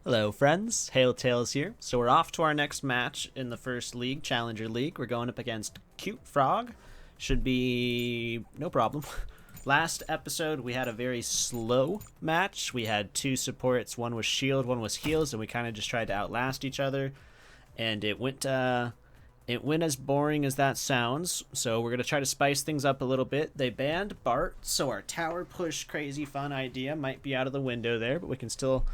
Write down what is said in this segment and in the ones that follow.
Hello, friends. Hail Tails here. So we're off to our next match in the first league, Challenger League. We're going up against Cute Frog. Should be no problem. Last episode, we had a very slow match. We had two supports. One was shield, one was heals, and we kind of just tried to outlast each other. And it went as boring as that sounds. So we're gonna try to spice things up a little bit. They banned Bart, so our tower push crazy fun idea might be out of the window there, but we can still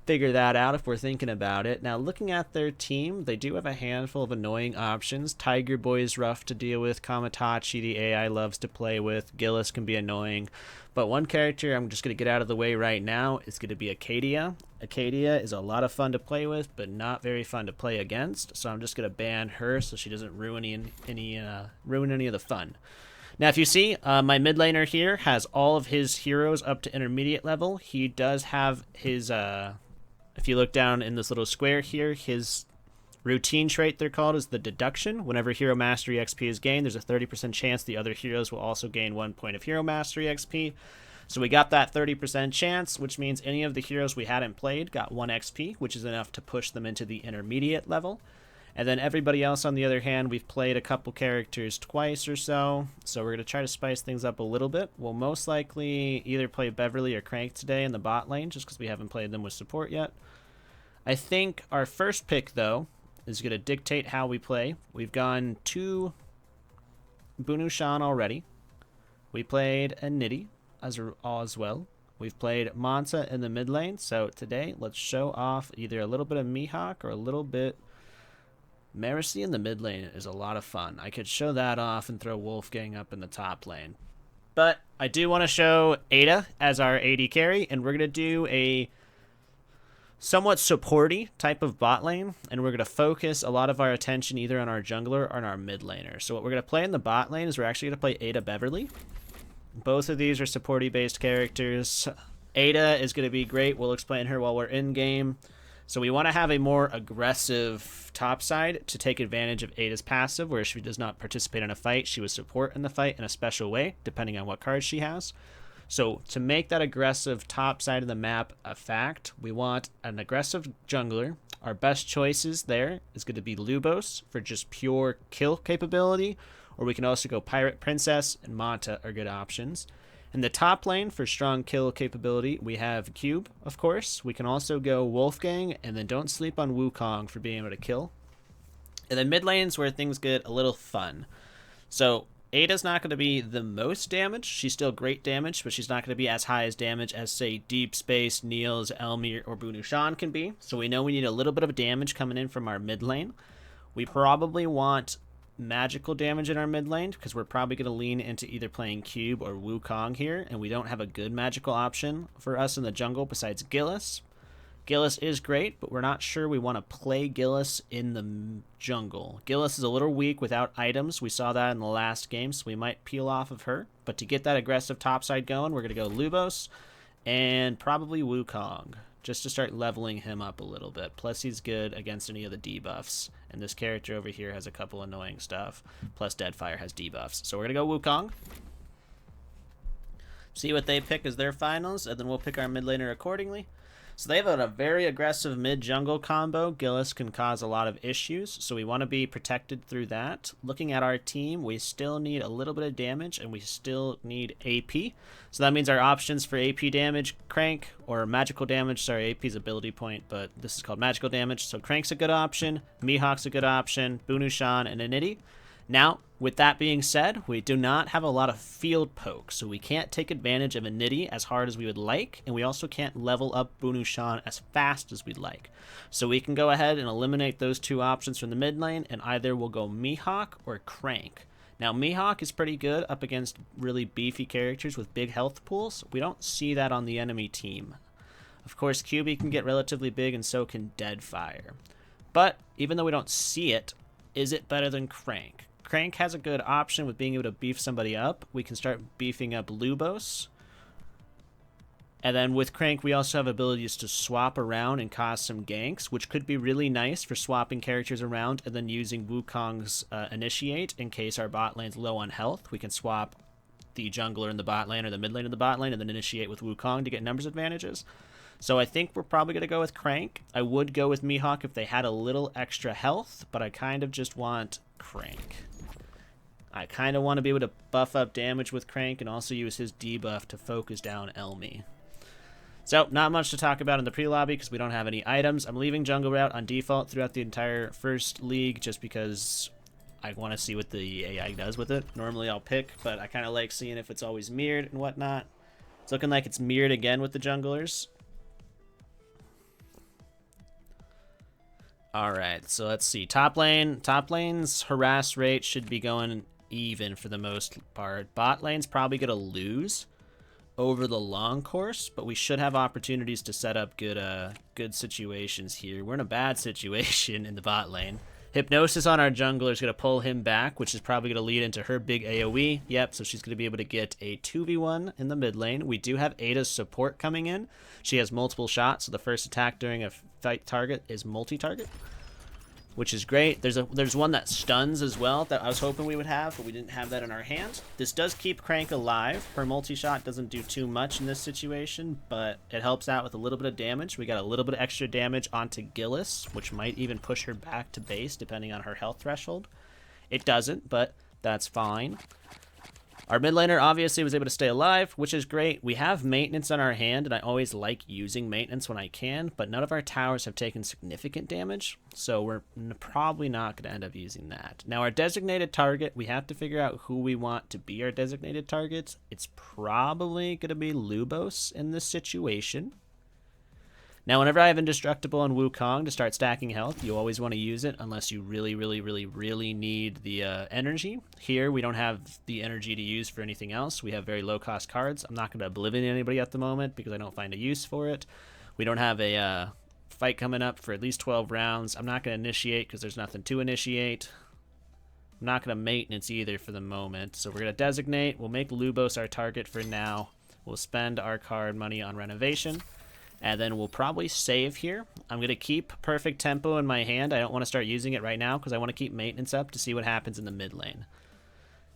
figure that out if we're thinking about it. Now, looking at their team, they do have a handful of annoying options. Tiger Boy is rough to deal with. Kamatachi, the AI, loves to play with. Gillis can be annoying. But one character I'm just going to get out of the way right now is going to be Acadia. Acadia is a lot of fun to play with, but not very fun to play against. So I'm just going to ban her so she doesn't ruin any of the fun. Now, if you see, my mid laner here has all of his heroes up to intermediate level. He does have his if you look down in this little square here, his routine trait, they're called, is the deduction. Whenever hero mastery XP is gained, there's a 30% chance the other heroes will also gain 1 point of hero mastery XP. So we got that 30% chance, which means any of the heroes we hadn't played got 1 XP, which is enough to push them into the intermediate level. And then everybody else, on the other hand, we've played a couple characters twice or so. So we're going to try to spice things up a little bit. We'll most likely either play Beverly or Crank today in the bot lane, just because we haven't played them with support yet. I think our first pick, though, is going to dictate how we play. We've gone to Bunushan already. We played a Nitty as well. We've played Manta in the mid lane. So today, let's show off either a little bit of Mihawk or a little bit Marcy in the mid lane is a lot of fun. I could show that off and throw Wolfgang up in the top lane. But I do want to show Ada as our AD carry, and we're going to do a somewhat supporty type of bot lane, and we're going to focus a lot of our attention either on our jungler or on our mid laner. So what we're going to play in the bot lane is we're actually going to play Ada Beverly. Both of these are supporty based characters. Ada is going to be great. We'll explain her while we're in game. So we want to have a more aggressive top side to take advantage of Ada's passive, where she does not participate in a fight. She would support in the fight in a special way, depending on what cards she has. So to make that aggressive top side of the map a fact, we want an aggressive jungler. Our best choices there is going to be Lubos for just pure kill capability, or we can also go Pirate Princess and Manta are good options. In the top lane for strong kill capability, we have Cube, of course. We can also go Wolfgang, and then don't sleep on Wukong for being able to kill. And then mid lane's where things get a little fun. So Ada's not going to be the most damage. She's still great damage, but she's not going to be as high as damage as, say, Deep Space, Niels, Elmir, or Bunushan can be. So we know we need a little bit of damage coming in from our mid lane. We probably want magical damage in our mid lane because we're probably going to lean into either playing Cube or Wukong here, and we don't have a good magical option for us in the jungle besides Gillis. Gillis is great, but we're not sure we want to play Gillis in the jungle. Gillis is a little weak without items. We saw that in the last game, so we might peel off of her. But to get that aggressive topside going, we're going to go Lubos and probably Wukong, just to start leveling him up a little bit. Plus, he's good against any of the debuffs. And this character over here has a couple annoying stuff. Plus, Deadfire has debuffs. So we're going to go Wukong. See what they pick as their finals, and then we'll pick our mid laner accordingly. So they have a very aggressive mid-jungle combo. Gillis can cause a lot of issues, so we want to be protected through that. Looking at our team, we still need a little bit of damage, and we still need AP. So that means our options for AP damage, Crank, or magical damage. Sorry, AP's ability point, but this is called magical damage. So Crank's a good option, Mihawk's a good option, Bunushan, and Aniti. Now, with that being said, we do not have a lot of field poke, so we can't take advantage of a Nitty as hard as we would like, and we also can't level up Bunushan as fast as we'd like. So we can go ahead and eliminate those two options from the mid lane, and either we'll go Mihawk or Crank. Now, Mihawk is pretty good up against really beefy characters with big health pools. We don't see that on the enemy team. Of course, QB can get relatively big, and so can Deadfire. But even though we don't see it, is it better than Crank? Crank has a good option with being able to beef somebody up. We can start beefing up Lubos. And then with Crank, we also have abilities to swap around and cause some ganks, which could be really nice for swapping characters around and then using Wukong's Initiate in case our bot lane's low on health. We can swap the jungler in the bot lane or the mid lane in the bot lane and then Initiate with Wukong to get numbers advantages. So I think we're probably going to go with Crank. I would go with Mihawk if they had a little extra health, but I kind of just want Crank. I kind of want to be able to buff up damage with Crank and also use his debuff to focus down Elmi. So, not much to talk about in the pre-lobby because we don't have any items. I'm leaving Jungle Route on default throughout the entire first league just because I want to see what the AI does with it. Normally I'll pick, but I kind of like seeing if it's always mirrored and whatnot. It's looking like it's mirrored again with the junglers. Alright, so let's see. Top lane. Top lane's harass rate should be going even for the most part. Bot lane's probably going to lose over the long course, but we should have opportunities to set up good situations here. We're in a bad situation in the bot lane. Hypnosis on our jungler is going to pull him back, which is probably going to lead into her big AoE. Yep, so she's going to be able to get a 2v1 in the mid lane. We do have Ada's support coming in. She has multiple shots, so the first attack during a fight target is multi-target, which is great. There's one that stuns as well that I was hoping we would have, but we didn't have that in our hand. This does keep Crank alive. Her multi-shot doesn't do too much in this situation, but it helps out with a little bit of damage. We got a little bit of extra damage onto Gillis, which might even push her back to base depending on her health threshold. It doesn't, but that's fine. Our mid laner obviously was able to stay alive, which is great. We have maintenance on our hand, and I always like using maintenance when I can, but none of our towers have taken significant damage, so we're probably not going to end up using that. Now, our designated target, we have to figure out who we want to be our designated targets. It's probably going to be Lubos in this situation. Now, whenever I have Indestructible on Wukong to start stacking health, you always want to use it unless you really, really, really, really need the energy. Here, we don't have the energy to use for anything else. We have very low-cost cards. I'm not going to Oblivion anybody at the moment because I don't find a use for it. We don't have a fight coming up for at least 12 rounds. I'm not going to initiate because there's nothing to initiate. I'm not going to maintenance either for the moment. So we're going to designate. We'll make Lubos our target for now. We'll spend our card money on renovation. And then we'll probably save here. I'm going to keep Perfect Tempo in my hand. I don't want to start using it right now because I want to keep maintenance up to see what happens in the mid lane.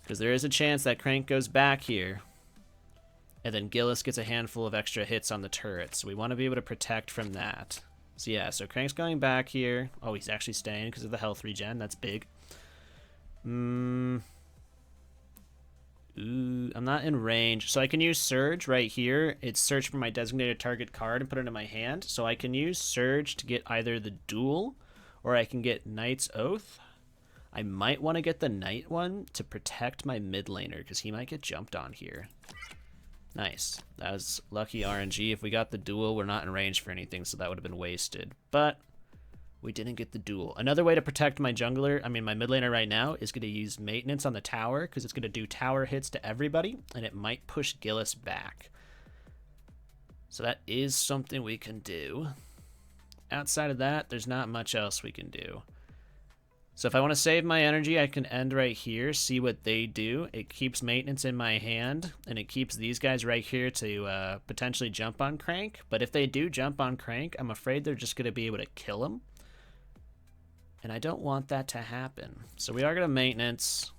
Because there is a chance that Crank goes back here. And then Gillis gets a handful of extra hits on the turret. So we want to be able to protect from that. So yeah, so Crank's going back here. Oh, he's actually staying because of the health regen. That's big. Ooh, I'm not in range. So I can use Surge right here. It's search for my designated target card and put it in my hand. So I can use Surge to get either the Duel or I can get Knight's Oath. I might want to get the Knight one to protect my mid laner because he might get jumped on here. Nice. That was lucky RNG. If we got the Duel, we're not in range for anything, so that would have been wasted. But we didn't get the Duel. Another way to protect my jungler, my mid laner right now, is going to use maintenance on the tower because it's going to do tower hits to everybody, and it might push Gillis back. So that is something we can do. Outside of that, there's not much else we can do. So if I want to save my energy, I can end right here, see what they do. It keeps maintenance in my hand, and it keeps these guys right here to potentially jump on Crank. But if they do jump on Crank, I'm afraid they're just going to be able to kill him. And I don't want that to happen. So we are going to maintenance.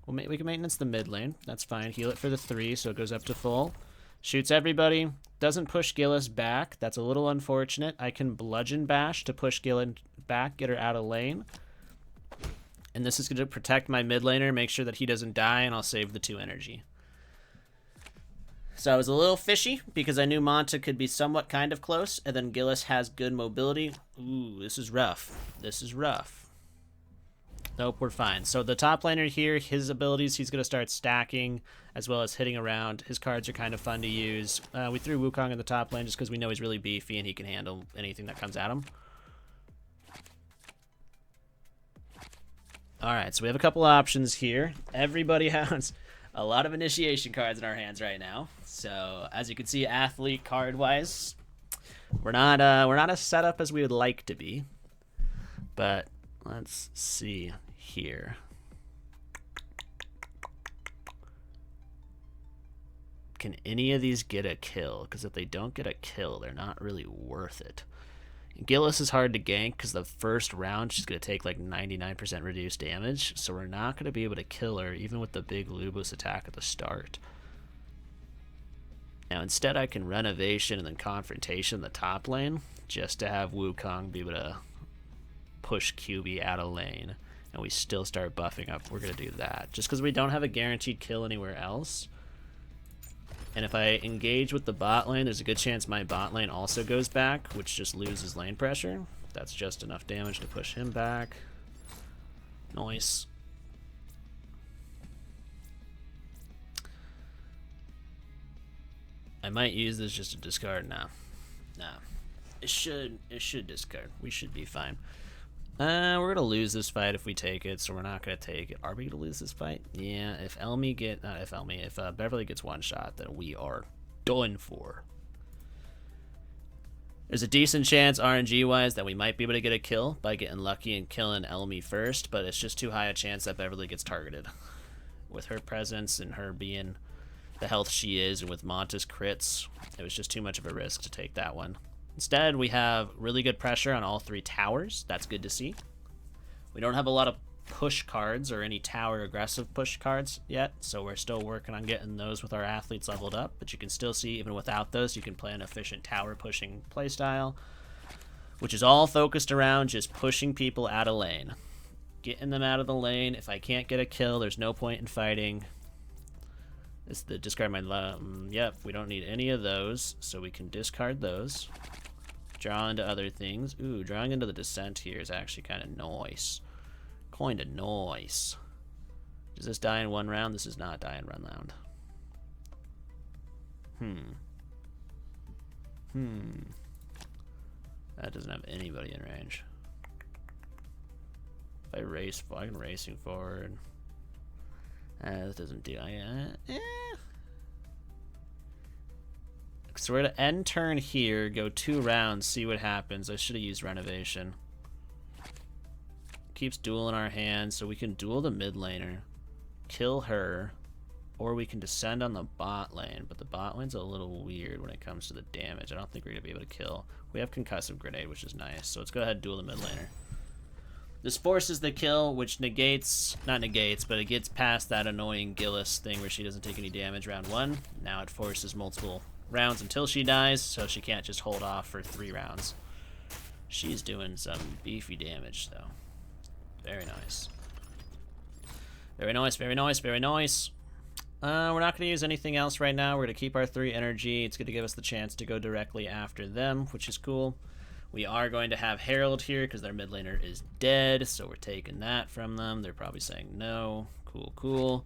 We can maintenance the mid lane. That's fine. Heal it for the 3 so it goes up to full. Shoots everybody. Doesn't push Gillis back. That's a little unfortunate. I can bludgeon bash to push Gillis back, get her out of lane. And this is going to protect my mid laner, make sure that he doesn't die, and I'll save the 2 energy. So I was a little fishy because I knew Monta could be somewhat kind of close, and then Gillis has good mobility. Ooh, this is rough. This is rough. Nope, we're fine. So the top laner here, his abilities, he's going to start stacking as well as hitting around. His cards are kind of fun to use. We threw Wukong in the top lane just because we know he's really beefy and he can handle anything that comes at him. Alright, so we have a couple options here. Everybody has a lot of initiation cards in our hands right now. So as you can see, athlete card wise, we're not as set up as we would like to be. But let's see here. Can any of these get a kill? Because if they don't get a kill, they're not really worth it. Gillis is hard to gank because the first round she's going to take like 99% reduced damage, so we're not going to be able to kill her even with the big Lubos attack at the start. Now instead I can Renovation and then Confrontation in the top lane, just to have Wukong be able to push QB out of lane, and we still start buffing up. We're going to do that, just because we don't have a guaranteed kill anywhere else. And if I engage with the bot lane, there's a good chance my bot lane also goes back, which just loses lane pressure. That's just enough damage to push him back. Nice. I might use this just to discard now. Nah. It should discard. We should be fine. We're gonna lose this fight if we take it, so we're not gonna take it. Are we gonna lose this fight? Yeah, if Beverly gets one shot, then we are done for. There's a decent chance RNG-wise that we might be able to get a kill by getting lucky and killing Elmi first, but it's just too high a chance that Beverly gets targeted. With her presence and her being the health she is, and with Monta's crits, it was just too much of a risk to take that one. Instead, we have really good pressure on all 3 towers. That's good to see. We don't have a lot of push cards or any tower aggressive push cards yet, so we're still working on getting those with our athletes leveled up, but you can still see even without those, you can play an efficient tower pushing playstyle, which is all focused around just pushing people out of lane. Getting them out of the lane. If I can't get a kill, there's no point in fighting. This is the discard my yep, we don't need any of those, so we can discard those. Draw into other things. Ooh, drawing into the Descent here is actually kind of nice. Kind of nice. Does this die in 1 round? This does not die in 1 round. That doesn't have anybody in range. If I race, I can racing forward. This doesn't do. So we're gonna end turn here, go 2 rounds, see what happens. I should have used Renovation. Keeps duel in our hands, so we can duel the mid laner, kill her, or we can descend on the bot lane. But the bot lane's a little weird when it comes to the damage. I don't think we're gonna be able to kill. We have Concussive Grenade, which is nice. So let's go ahead and duel the mid laner. This forces the kill, which negates, not negates, but it gets past that annoying Gillis thing where she doesn't take any damage round 1. Now it forces multiple rounds until she dies, so she can't just hold off for 3 rounds. She's doing some beefy damage, though. Very nice. Very nice, very nice, very nice. We're not going to use anything else right now. We're going to keep our 3 energy. It's going to give us the chance to go directly after them, which is cool. We are going to have Herald here because their mid laner is dead, so we're taking that from them. They're probably saying no. Cool, cool.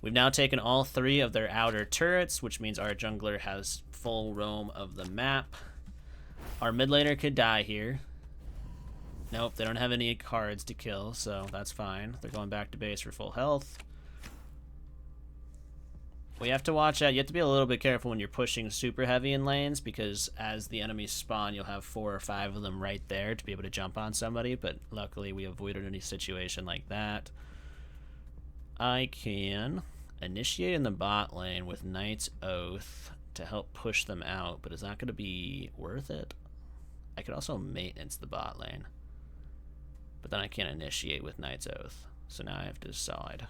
We've now taken all 3 of their outer turrets, which means our jungler has full roam of the map. Our mid laner could die here. Nope, they don't have any cards to kill, so that's fine. They're going back to base for full health. We have to watch out. You have to be a little bit careful when you're pushing super heavy in lanes, because as the enemies spawn, you'll have 4 or 5 of them right there to be able to jump on somebody, but luckily we avoided any situation like that. I can initiate in the bot lane with Knight's Oath to help push them out, but is that going to be worth it? I could also maintenance the bot lane, but then I can't initiate with Knight's Oath, so now I have to decide.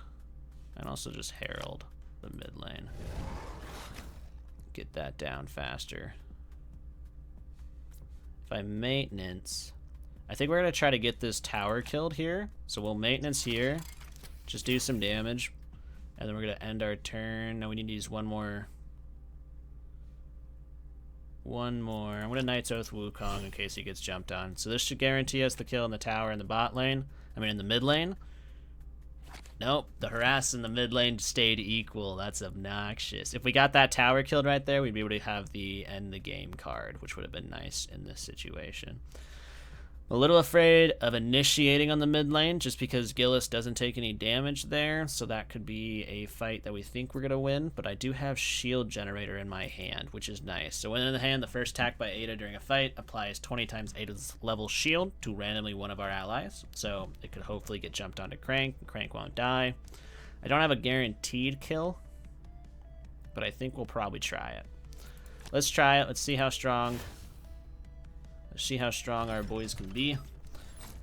And also just Herald the mid lane. Get that down faster. If I maintenance, I think we're going to try to get this tower killed here, so we'll maintenance here. Just do some damage, and then we're going to end our turn. Now we need to use one more. I'm going to Knight's Oath Wukong in case he gets jumped on. So this should guarantee us the kill in the tower in the bot lane. I mean in the mid lane. Nope, the harass in the mid lane stayed equal. That's obnoxious. If we got that tower killed right there, we'd be able to have the end the game card, which would have been nice in this situation. A little afraid of initiating on the mid lane just because Gillis doesn't take any damage there, so that could be a fight that we think we're going to win, but I do have Shield Generator in my hand, which is nice. So when in the hand, the first attack by Ada during a fight applies 20 times Ada's level shield to randomly one of our allies, so it could hopefully get jumped onto Crank, and Crank won't die. I don't have a guaranteed kill, but I think we'll probably try it. Let's try it. Let's see how strong our boys can be.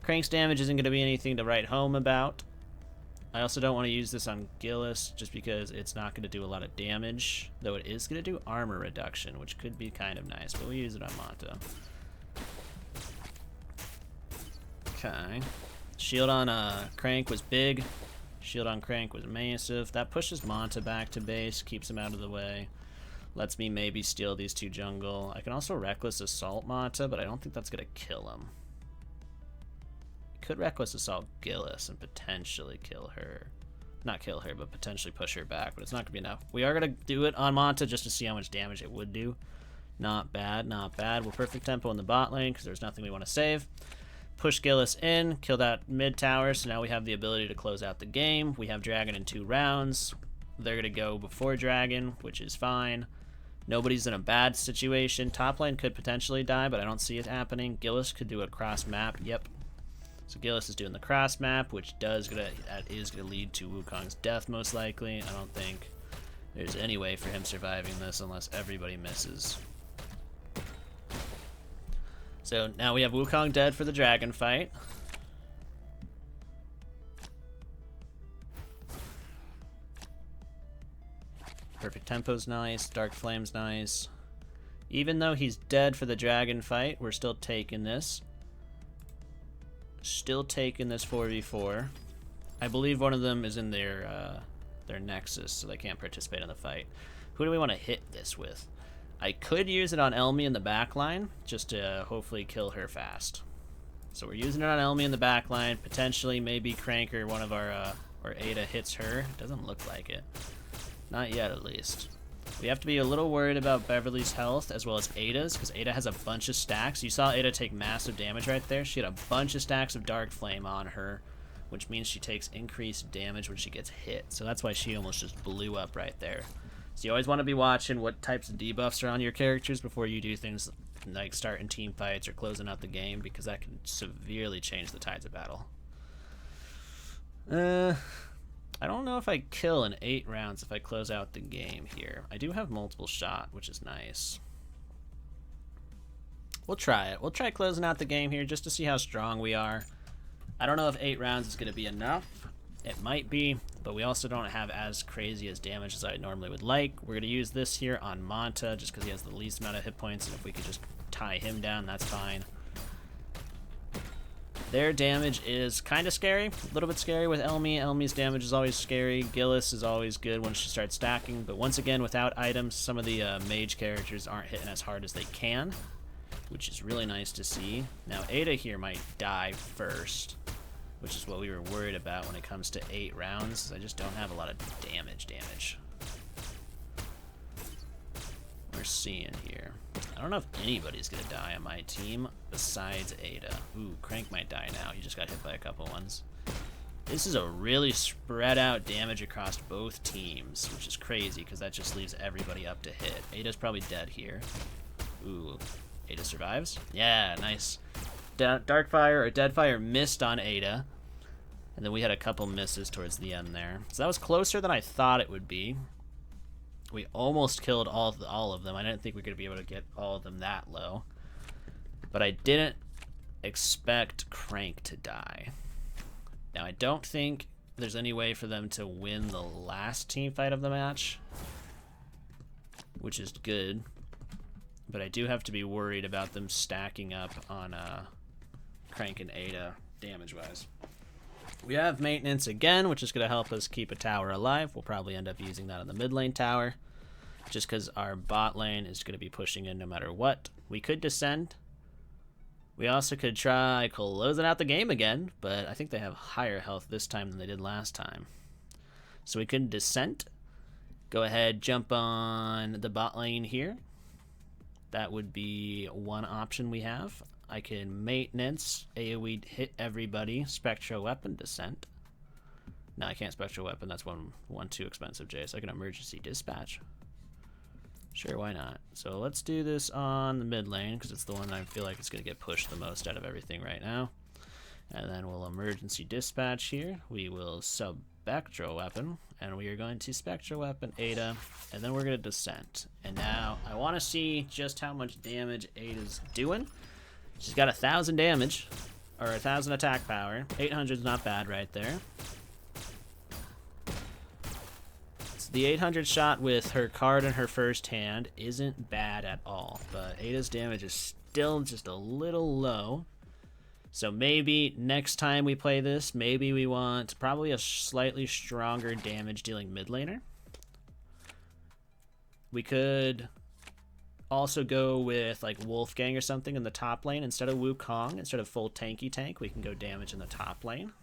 Crank's damage isn't going to be anything to write home about. I also don't want to use this on Gillis just because it's not going to do a lot of damage, though it is going to do armor reduction, which could be kind of nice, but we'll use it on Manta. Okay. Shield on Crank was big. Shield on Crank was massive. That pushes Manta back to base, keeps him out of the way. Lets me maybe steal these two jungle. I can also Reckless Assault Manta, but I don't think that's going to kill him. Could Reckless Assault Gillis and potentially kill her. Not kill her, but potentially push her back, but it's not going to be enough. We are going to do it on Manta just to see how much damage it would do. Not bad, not bad. We're perfect tempo in the bot lane because there's nothing we want to save. Push Gillis in, kill that mid tower, so now we have the ability to close out the game. We have Dragon in 2 rounds. They're going to go before Dragon, which is fine. Nobody's in a bad situation. Top lane could potentially die, but I don't see it happening. Gillis could do a cross map. Yep. So Gillis is doing the cross map, which is gonna lead to Wukong's death most likely. I don't think there's any way for him surviving this unless everybody misses. So now we have Wukong dead for the dragon fight. Perfect tempo's nice, Dark Flame's nice. Even though he's dead for the dragon fight, we're still taking this. Still taking this 4v4. I believe one of them is in their nexus, so they can't participate in the fight. Who do we want to hit this with? I could use it on Elmi in the back line, just to hopefully kill her fast. So we're using it on Elmi in the back line. Potentially, maybe Crank or one of our, or Ada hits her. Doesn't look like it. Not yet, at least. We have to be a little worried about Beverly's health as well as Ada's, because Ada has a bunch of stacks. You saw Ada take massive damage right there. She had a bunch of stacks of Dark Flame on her, which means she takes increased damage when she gets hit. So that's why she almost just blew up right there. So you always want to be watching what types of debuffs are on your characters before you do things like starting team fights or closing out the game, because that can severely change the tides of battle. I don't know if I kill in 8 rounds if I close out the game here. I do have multiple shot, which is nice. We'll try it. We'll try closing out the game here just to see how strong we are. I don't know if 8 rounds is going to be enough. It might be, but we also don't have as crazy as damage as I normally would like. We're going to use this here on Manta just because he has the least amount of hit points, and if we could just tie him down, that's fine. Their damage is kind of scary, a little bit scary with Elmi. Elmi's damage is always scary. Gillis is always good when she starts stacking, but once again, without items, some of the mage characters aren't hitting as hard as they can, which is really nice to see. Now, Ada here might die first, which is what we were worried about when it comes to 8 rounds. I just don't have a lot of damage. We're seeing here. I don't know if anybody's gonna die on my team besides Ada. Ooh, Crank might die now. He just got hit by a couple ones. This is a really spread out damage across both teams, which is crazy because that just leaves everybody up to hit. Ada's probably dead here. Ooh, Ada survives? Yeah, nice. Darkfire or Deadfire missed on Ada. And then we had a couple misses towards the end there. So that was closer than I thought it would be. We almost killed all of them. I didn't think we were going to be able to get all of them that low. But I didn't expect Crank to die. Now, I don't think there's any way for them to win the last team fight of the match, which is good. But I do have to be worried about them stacking up on Crank and Ada damage-wise. We have maintenance again, which is going to help us keep a tower alive. We'll probably end up using that on the mid lane tower, just because our bot lane is going to be pushing in no matter what. We could descend. We also could try closing out the game again, but I think they have higher health this time than they did last time. So we could descent. Go ahead, jump on the bot lane here. That would be one option we have. I can maintenance, AoE hit everybody, Spectral Weapon, Descent. No, I can't Spectral Weapon, that's one too expensive, Jay, so I can Emergency Dispatch. Sure, why not? So let's do this on the mid lane, because it's the one I feel like it's going to get pushed the most out of everything right now. And then we'll Emergency Dispatch here. We will Spectral Weapon, and we are going to Spectral Weapon Ada, and then we're going to Descent. And now, I want to see just how much damage Ada's doing. She's got 1,000 damage, or 1,000 attack power. 800 is not bad right there. The 800 shot with her card in her first hand isn't bad at all, but Ada's damage is still just a little low. So maybe next time we play this, maybe we want probably a slightly stronger damage dealing mid laner. We could also go with like Wolfgang or something in the top lane instead of Wukong. Instead of full tanky tank, we can go damage in the top lane.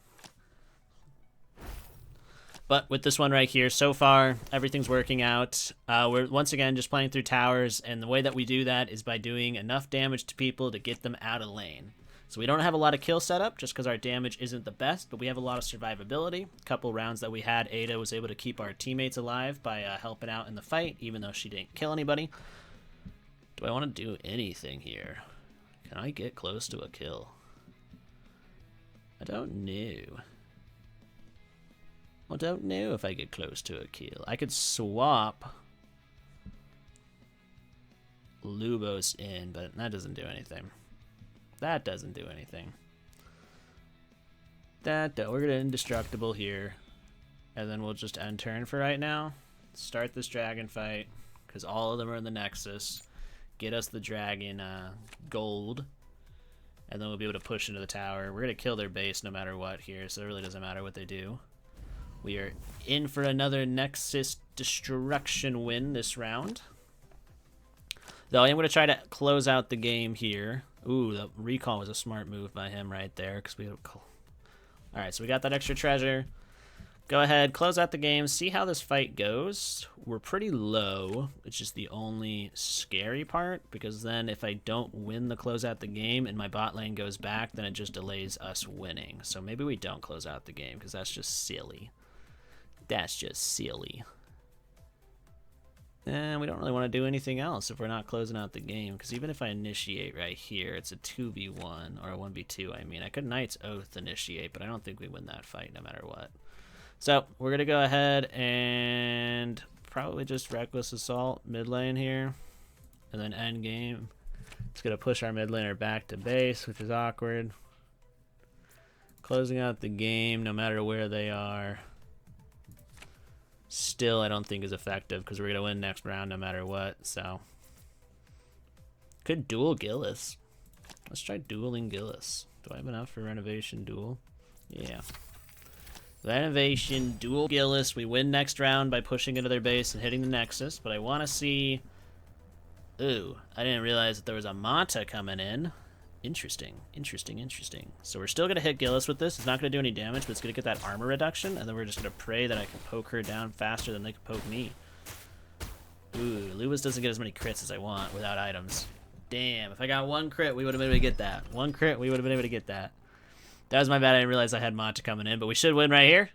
But with this one right here, so far, everything's working out. We're once again just playing through towers, and the way that we do that is by doing enough damage to people to get them out of lane. So we don't have a lot of kill setup just because our damage isn't the best, but we have a lot of survivability. A couple rounds that we had, Ada was able to keep our teammates alive by helping out in the fight, even though she didn't kill anybody. Do I want to do anything here? Can I get close to a kill? I don't know. I don't know if I get close to a kill. I could swap Lubos in, but that doesn't do anything. That doesn't do anything. We're gonna indestructible here, and then we'll just end turn for right now. Start this dragon fight because all of them are in the Nexus. Get us the dragon gold, and then we'll be able to push into the tower. We're gonna kill their base no matter what here, so it really doesn't matter what they do. We are in for another Nexus destruction win this round. Though I am going to try to close out the game here. Ooh, the recall was a smart move by him right there. Because we. Alright, so we got that extra treasure. Go ahead, close out the game, see how this fight goes. We're pretty low, which is the only scary part. Because then if I don't win the close out the game and my bot lane goes back, then it just delays us winning. So maybe we don't close out the game because that's just silly. That's just silly. And we don't really want to do anything else if we're not closing out the game, because even if I initiate right here, it's a 2v1, or a 1v2, I mean. I could Knight's Oath initiate, but I don't think we win that fight no matter what. So, we're going to go ahead and probably just Reckless Assault mid lane here, and then end game. It's going to push our mid laner back to base, which is awkward. Closing out the game no matter where they are. Still, I don't think is effective because we're going to win next round no matter what, so. Could duel Gillis. Let's try dueling Gillis. Do I have enough for renovation duel? Yeah. Renovation duel Gillis. We win next round by pushing into their base and hitting the Nexus, but I want to see. Ooh, I didn't realize that there was a Manta coming in. Interesting, interesting, interesting. So we're still going to hit Gillis with this. It's not going to do any damage, but it's going to get that armor reduction, and then we're just going to pray that I can poke her down faster than they can poke me. Ooh, Lewis doesn't get as many crits as I want without items. Damn, if I got one crit, we would have been able to get that. One crit, we would have been able to get that. That was my bad. I didn't realize I had Manta coming in, but we should win right here.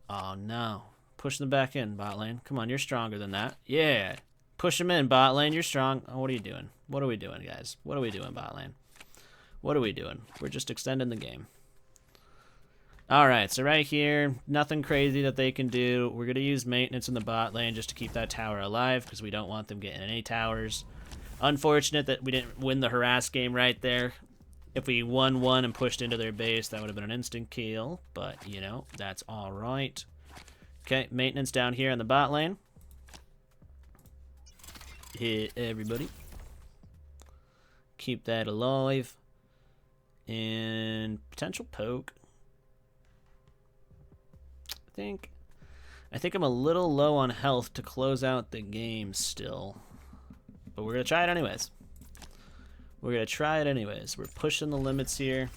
Oh, no. Push them back in, bot lane. Come on, you're stronger than that. Yeah. Push them in, bot lane. You're strong. Oh, what are you doing? What are we doing, guys? What are we doing, bot lane? What are we doing? We're just extending the game. Alright, so right here, nothing crazy that they can do. We're going to use maintenance in the bot lane just to keep that tower alive because we don't want them getting any towers. Unfortunate that we didn't win the harass game right there. If we won one and pushed into their base, that would have been an instant kill. But, you know, that's alright. Okay, maintenance down here in the bot lane. Hit everybody. Keep that alive. And potential poke. I think I'm a little low on health to close out the game still. But we're going to try it anyways. We're going to try it anyways. We're pushing the limits here.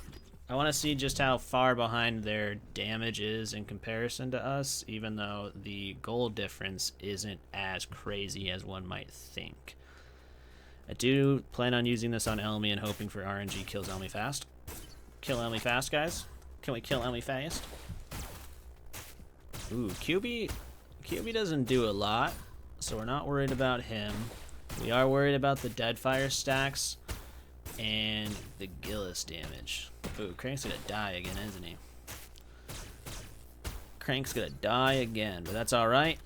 I want to see just how far behind their damage is in comparison to us, even though the gold difference isn't as crazy as one might think. I do plan on using this on Elmi and hoping for RNG kills Elmi fast. Kill Elmi fast, guys. Can we kill Elmi fast? Ooh, QB doesn't do a lot, so we're not worried about him. We are worried about the Deadfire stacks and the Gillis damage. Ooh, Crank's gonna die again, isn't he? Crank's gonna die again, but that's alright.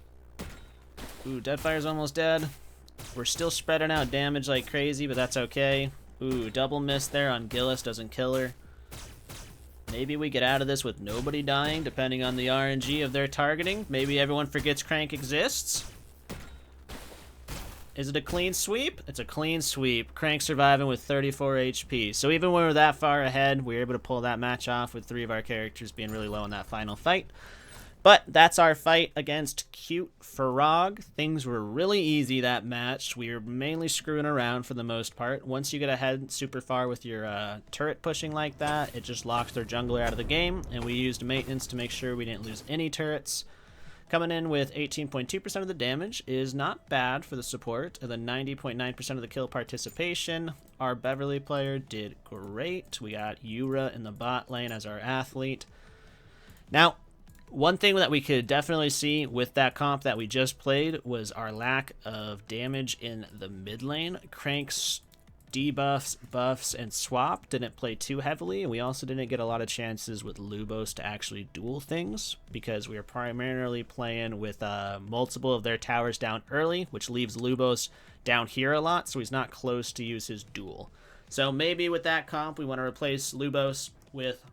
Ooh, Deadfire's almost dead. We're still spreading out damage like crazy, but that's okay. Ooh, double miss there on Gillis, doesn't kill her. Maybe we get out of this with nobody dying, depending on the RNG of their targeting. Maybe everyone forgets Crank exists. Is it a clean sweep? It's a clean sweep. Crank surviving with 34 HP. So even when we were that far ahead, we were able to pull that match off with 3 of our characters being really low in that final fight. But that's our fight against Cute Frog. Things were really easy that match. We were mainly screwing around for the most part. Once you get ahead super far with your turret pushing like that, it just locks their jungler out of the game. And we used maintenance to make sure we didn't lose any turrets. Coming in with 18.2% of the damage is not bad for the support. And then 90.9% of the kill participation. Our Beverly player did great. We got Yura in the bot lane as our athlete. Now, one thing that we could definitely see with that comp that we just played was our lack of damage in the mid lane. Crank's debuffs, buffs, and swap didn't play too heavily, and we also didn't get a lot of chances with Lubos to actually duel things because we were primarily playing with multiple of their towers down early, which leaves Lubos down here a lot, so he's not close to use his duel. So maybe with that comp, we want to replace Lubos with,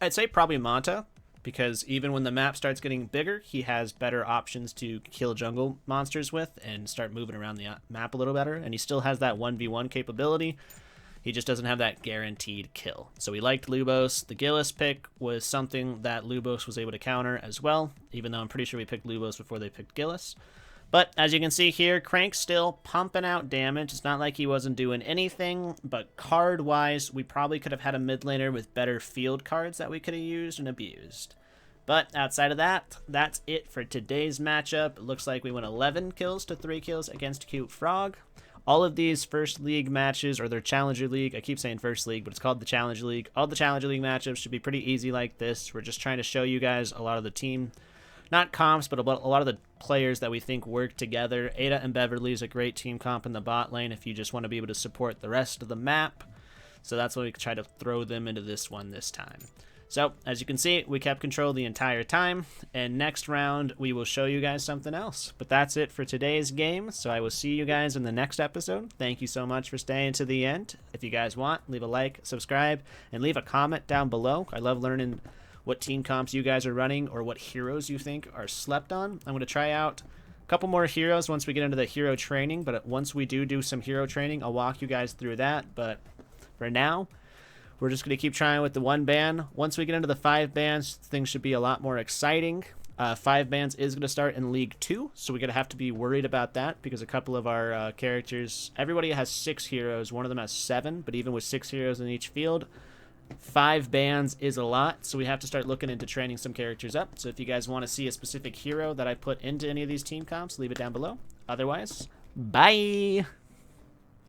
I'd say probably Manta, because even when the map starts getting bigger, he has better options to kill jungle monsters with and start moving around the map a little better. And he still has that 1v1 capability. He just doesn't have that guaranteed kill. So we liked Lubos. The Gillis pick was something that Lubos was able to counter as well, even though I'm pretty sure we picked Lubos before they picked Gillis. But as you can see here, Crank's still pumping out damage. It's not like he wasn't doing anything, but card-wise, we probably could have had a mid laner with better field cards that we could have used and abused. But outside of that, that's it for today's matchup. It looks like we went 11 kills to 3 kills against Cute Frog. All of these First League matches, or their Challenger League, I keep saying First League, but it's called the Challenger League. All the Challenger League matchups should be pretty easy like this. We're just trying to show you guys a lot of the team, not comps, but a lot of the players that we think work together. Ada and Beverly is a great team comp in the bot lane if you just want to be able to support the rest of the map. So that's why we try to throw them into this one this time. So, as you can see, we kept control the entire time, and next round, we will show you guys something else. But that's it for today's game, so I will see you guys in the next episode. Thank you so much for staying to the end. If you guys want, leave a like, subscribe, and leave a comment down below. I love learning what team comps you guys are running or what heroes you think are slept on. I'm going to try out a couple more heroes once we get into the hero training, but once we do some hero training, I'll walk you guys through that. But for now, we're just going to keep trying with the 1 ban. Once we get into the 5 bans, things should be a lot more exciting. 5 bans is going to start in League 2, so we're going to have to be worried about that because a couple of our characters, everybody has 6 heroes. One of them has 7, but even with 6 heroes in each field, 5 bans is a lot, so we have to start looking into training some characters up. So if you guys want to see a specific hero that I put into any of these team comps, leave it down below. Otherwise, bye!